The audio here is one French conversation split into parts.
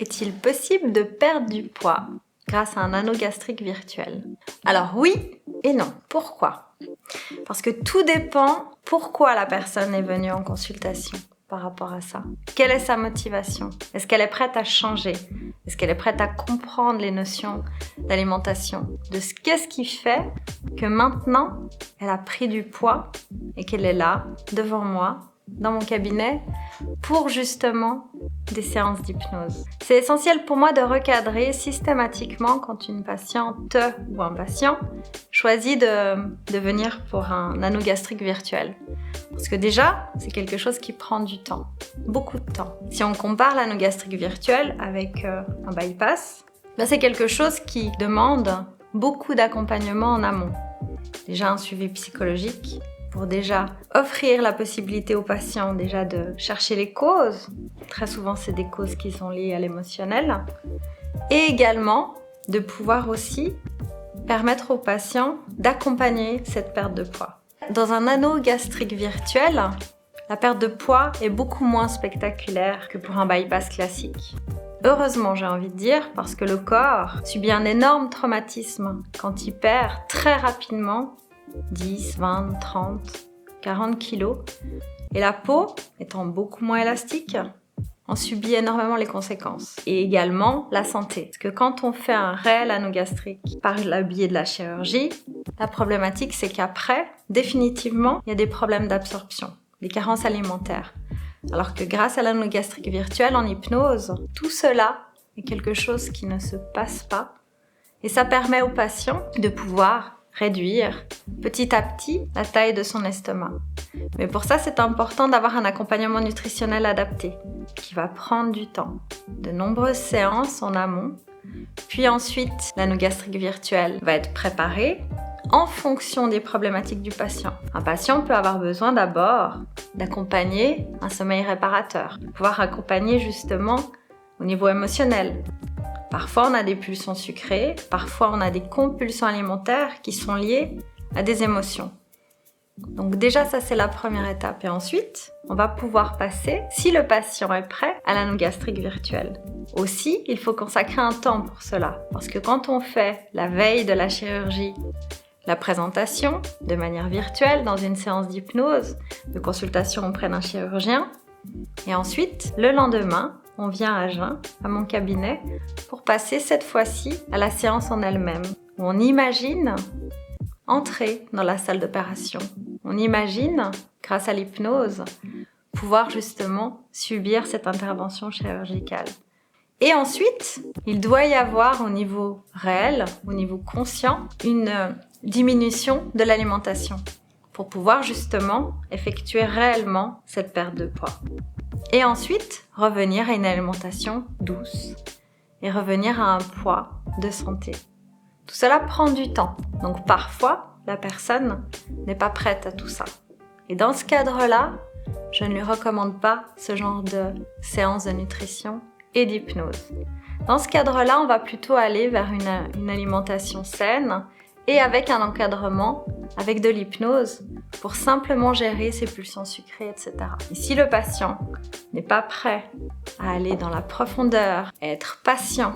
Est-il possible de perdre du poids grâce à un anneau gastrique virtuel? Alors oui et non. Pourquoi? Parce que tout dépend pourquoi la personne est venue en consultation par rapport à ça. Quelle est sa motivation? Est-ce qu'elle est prête à changer? Est-ce qu'elle est prête à comprendre les notions d'alimentation? Qu'est-ce qui fait que maintenant, elle a pris du poids et qu'elle est là, devant moi, dans mon cabinet, pour justement des séances d'hypnose. C'est essentiel pour moi de recadrer systématiquement quand une patiente ou un patient choisit de venir pour un anneau gastrique virtuel. Parce que déjà, c'est quelque chose qui prend du temps, beaucoup de temps. Si on compare l'anneau gastrique virtuel avec un bypass, c'est quelque chose qui demande beaucoup d'accompagnement en amont. Déjà un suivi psychologique, pour déjà offrir la possibilité aux patients déjà de chercher les causes. Très souvent, c'est des causes qui sont liées à l'émotionnel. Et également, de pouvoir aussi permettre aux patients d'accompagner cette perte de poids. Dans un anneau gastrique virtuel, la perte de poids est beaucoup moins spectaculaire que pour un bypass classique. Heureusement, j'ai envie de dire, parce que le corps subit un énorme traumatisme quand il perd très rapidement 10, 20, 30, 40 kilos. Et la peau, étant beaucoup moins élastique, en subit énormément les conséquences. Et également la santé. Parce que quand on fait un réel anneau gastrique par le biais de la chirurgie, la problématique c'est qu'après, définitivement, il y a des problèmes d'absorption, des carences alimentaires. Alors que grâce à l'anneau gastrique virtuel en hypnose, tout cela est quelque chose qui ne se passe pas. Et ça permet au patient de pouvoir réduire petit à petit la taille de son estomac. Mais pour ça, c'est important d'avoir un accompagnement nutritionnel adapté qui va prendre du temps. De nombreuses séances en amont, puis ensuite l'anneau gastrique virtuel va être préparé en fonction des problématiques du patient. Un patient peut avoir besoin d'abord d'accompagner un sommeil réparateur, de pouvoir accompagner justement au niveau émotionnel. Parfois, on a des pulsions sucrées, parfois on a des compulsions alimentaires qui sont liées à des émotions. Donc déjà, ça c'est la première étape. Et ensuite, on va pouvoir passer, si le patient est prêt, à l'anneau gastrique virtuel. Aussi, il faut consacrer un temps pour cela. Parce que quand on fait la veille de la chirurgie, la présentation de manière virtuelle dans une séance d'hypnose, de consultation auprès d'un chirurgien, et ensuite, le lendemain, on vient à jeun, à mon cabinet, pour passer cette fois-ci à la séance en elle-même. Où on imagine entrer dans la salle d'opération. On imagine, grâce à l'hypnose, pouvoir justement subir cette intervention chirurgicale. Et ensuite, il doit y avoir au niveau réel, au niveau conscient, une diminution de l'alimentation pour pouvoir justement effectuer réellement cette perte de poids. Et ensuite, revenir à une alimentation douce et revenir à un poids de santé. Tout cela prend du temps. Donc parfois, la personne n'est pas prête à tout ça. Et dans ce cadre-là, je ne lui recommande pas ce genre de séance de nutrition et d'hypnose. Dans ce cadre-là, on va plutôt aller vers une alimentation saine et avec un encadrement, avec de l'hypnose, pour simplement gérer ses pulsions sucrées, etc. Et si le patient n'est pas prêt à aller dans la profondeur, à être patient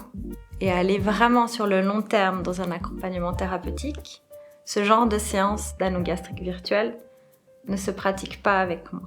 et à aller vraiment sur le long terme dans un accompagnement thérapeutique, ce genre de séance d'anneau gastrique virtuel ne se pratique pas avec moi.